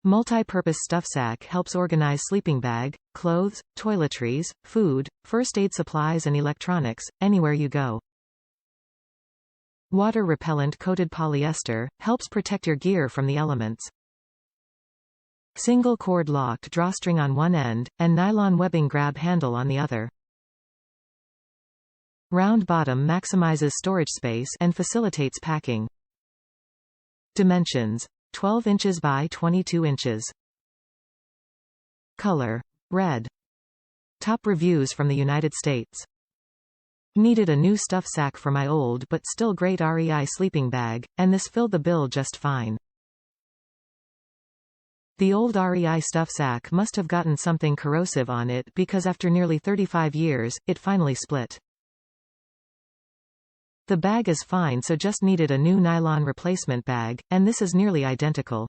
Multi-purpose stuff sack helps organize sleeping bag, clothes, toiletries, food, first aid supplies and electronics, anywhere you go. Water-repellent coated polyester helps protect your gear from the elements. Single cord locked drawstring on one end, and nylon webbing grab handle on the other. Round bottom maximizes storage space and facilitates packing. Dimensions: 12 inches by 22 inches. Color: red. Top reviews from the United States. Needed a new stuff sack for my old but still great REI sleeping bag, and this filled the bill just fine. The old REI stuff sack must have gotten something corrosive on it because after nearly 35 years, it finally split. The bag is fine, so just needed a new nylon replacement bag, and this is nearly identical.